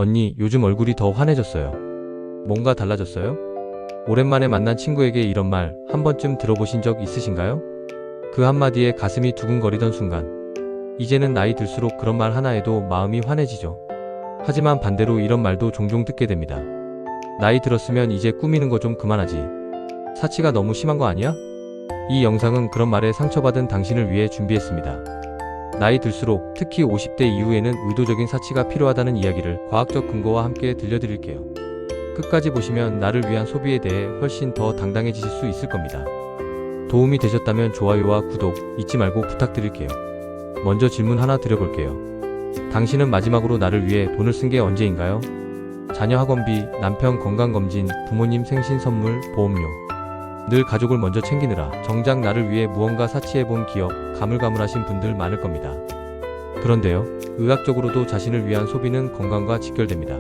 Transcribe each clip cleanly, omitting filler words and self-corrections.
언니, 요즘 얼굴이 더 환해졌어요. 뭔가 달라졌어요? 오랜만에 만난 친구에게 이런 말 한 번쯤 들어보신 적 있으신가요? 그 한마디에 가슴이 두근거리던 순간, 이제는 나이 들수록 그런 말 하나에도 마음이 환해지죠. 하지만 반대로 이런 말도 종종 듣게 됩니다. 나이 들었으면 이제 꾸미는 거 좀 그만하지. 사치가 너무 심한 거 아니야? 이 영상은 그런 말에 상처받은 당신을 위해 준비했습니다. 나이 들수록 특히 50대 이후에는 의도적인 사치가 필요하다는 이야기를 과학적 근거와 함께 들려드릴게요. 끝까지 보시면 나를 위한 소비에 대해 훨씬 더 당당해지실 수 있을 겁니다. 도움이 되셨다면 좋아요와 구독 잊지 말고 부탁드릴게요. 먼저 질문 하나 드려볼게요. 당신은 마지막으로 나를 위해 돈을 쓴 게 언제인가요? 자녀 학원비, 남편 건강검진, 부모님 생신 선물, 보험료. 늘 가족을 먼저 챙기느라 정작 나를 위해 무언가 사치해본 기억, 가물가물하신 분들 많을 겁니다. 그런데요, 의학적으로도 자신을 위한 소비는 건강과 직결됩니다.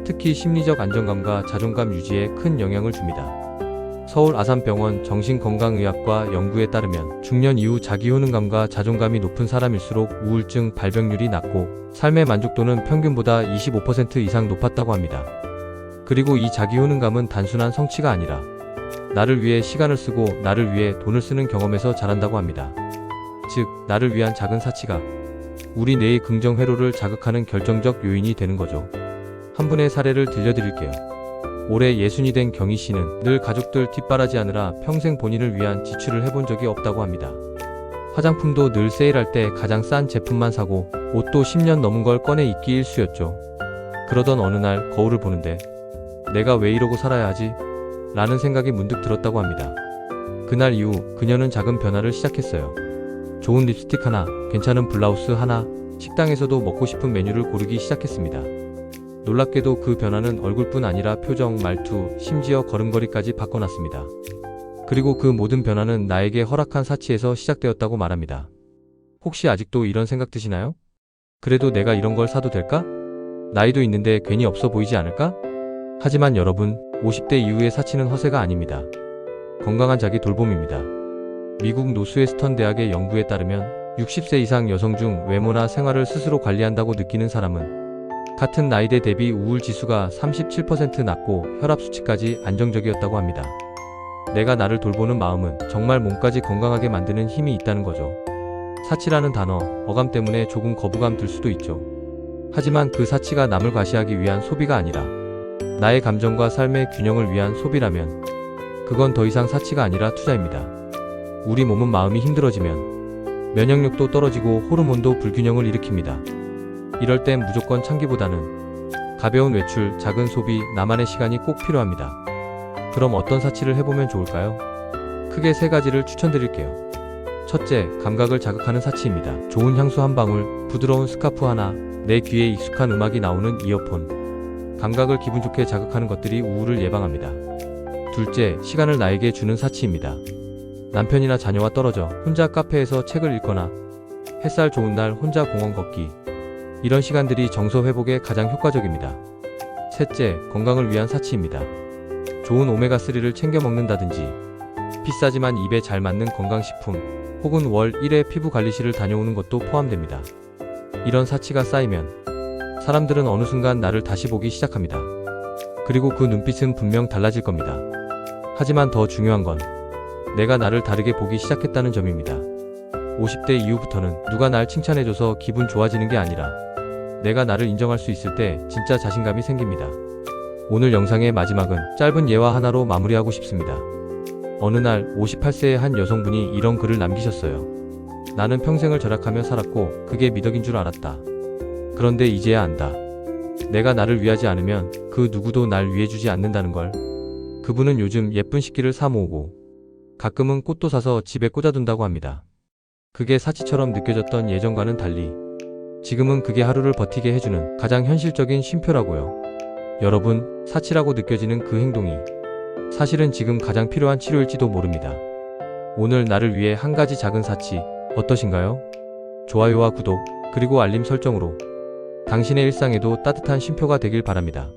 특히 심리적 안정감과 자존감 유지에 큰 영향을 줍니다. 서울 아산병원 정신건강의학과 연구에 따르면 중년 이후 자기 효능감과 자존감이 높은 사람일수록 우울증 발병률이 낮고 삶의 만족도는 평균보다 25% 이상 높았다고 합니다. 그리고 이 자기 효능감은 단순한 성취가 아니라 나를 위해 시간을 쓰고 나를 위해 돈을 쓰는 경험에서 자란다고 합니다. 즉, 나를 위한 작은 사치가 우리 뇌의 긍정 회로를 자극하는 결정적 요인이 되는 거죠. 한 분의 사례를 들려드릴게요. 올해 60이 된 경희 씨는 늘 가족들 뒷바라지하느라 평생 본인을 위한 지출을 해본 적이 없다고 합니다. 화장품도 늘 세일할 때 가장 싼 제품만 사고 옷도 10년 넘은 걸 꺼내 입기 일쑤였죠. 그러던 어느 날 거울을 보는데 내가 왜 이러고 살아야 하지? 라는 생각이 문득 들었다고 합니다. 그날 이후 그녀는 작은 변화를 시작했어요. 좋은 립스틱 하나, 괜찮은 블라우스 하나, 식당에서도 먹고 싶은 메뉴를 고르기 시작했습니다. 놀랍게도 그 변화는 얼굴뿐 아니라 표정, 말투, 심지어 걸음걸이까지 바꿔놨습니다. 그리고 그 모든 변화는 나에게 허락한 사치에서 시작되었다고 말합니다. 혹시 아직도 이런 생각 드시나요? 그래도 내가 이런 걸 사도 될까? 나이도 있는데 괜히 없어 보이지 않을까? 하지만 여러분, 50대 이후의 사치는 허세가 아닙니다. 건강한 자기 돌봄입니다. 미국 노스웨스턴 대학의 연구에 따르면 60세 이상 여성 중 외모나 생활을 스스로 관리한다고 느끼는 사람은 같은 나이대 대비 우울 지수가 37% 낮고 혈압 수치까지 안정적이었다고 합니다. 내가 나를 돌보는 마음은 정말 몸까지 건강하게 만드는 힘이 있다는 거죠. 사치라는 단어, 어감 때문에 조금 거부감 들 수도 있죠. 하지만 그 사치가 남을 과시하기 위한 소비가 아니라 나의 감정과 삶의 균형을 위한 소비라면 그건 더 이상 사치가 아니라 투자입니다. 우리 몸은 마음이 힘들어지면 면역력도 떨어지고 호르몬도 불균형을 일으킵니다. 이럴 땐 무조건 참기보다는 가벼운 외출, 작은 소비, 나만의 시간이 꼭 필요합니다. 그럼 어떤 사치를 해보면 좋을까요? 크게 3가지를 추천드릴게요. 첫째, 감각을 자극하는 사치입니다. 좋은 향수 한 방울, 부드러운 스카프 하나, 내 귀에 익숙한 음악이 나오는 이어폰. 감각을 기분 좋게 자극하는 것들이 우울을 예방합니다. 둘째, 시간을 나에게 주는 사치입니다. 남편이나 자녀와 떨어져 혼자 카페에서 책을 읽거나 햇살 좋은 날 혼자 공원 걷기. 이런 시간들이 정서 회복에 가장 효과적입니다. 셋째, 건강을 위한 사치입니다. 좋은 오메가3를 챙겨 먹는다든지 비싸지만 입에 잘 맞는 건강식품 혹은 월 1회 피부관리실을 다녀오는 것도 포함됩니다. 이런 사치가 쌓이면 사람들은 어느 순간 나를 다시 보기 시작합니다. 그리고 그 눈빛은 분명 달라질 겁니다. 하지만 더 중요한 건 내가 나를 다르게 보기 시작했다는 점입니다. 50대 이후부터는 누가 날 칭찬해줘서 기분 좋아지는 게 아니라 내가 나를 인정할 수 있을 때 진짜 자신감이 생깁니다. 오늘 영상의 마지막은 짧은 예화 하나로 마무리하고 싶습니다. 어느 날 58세의 한 여성분이 이런 글을 남기셨어요. 나는 평생을 절약하며 살았고 그게 미덕인 줄 알았다. 그런데 이제야 안다. 내가 나를 위하지 않으면 그 누구도 날 위해주지 않는다는 걸. 그분은 요즘 예쁜 식기를 사 모으고 가끔은 꽃도 사서 집에 꽂아둔다고 합니다. 그게 사치처럼 느껴졌던 예전과는 달리 지금은 그게 하루를 버티게 해주는 가장 현실적인 쉼표라고요. 여러분, 사치라고 느껴지는 그 행동이 사실은 지금 가장 필요한 치료일지도 모릅니다. 오늘 나를 위해 한 가지 작은 사치 어떠신가요? 좋아요와 구독, 그리고 알림 설정으로 당신의 일상에도 따뜻한 쉼표가 되길 바랍니다.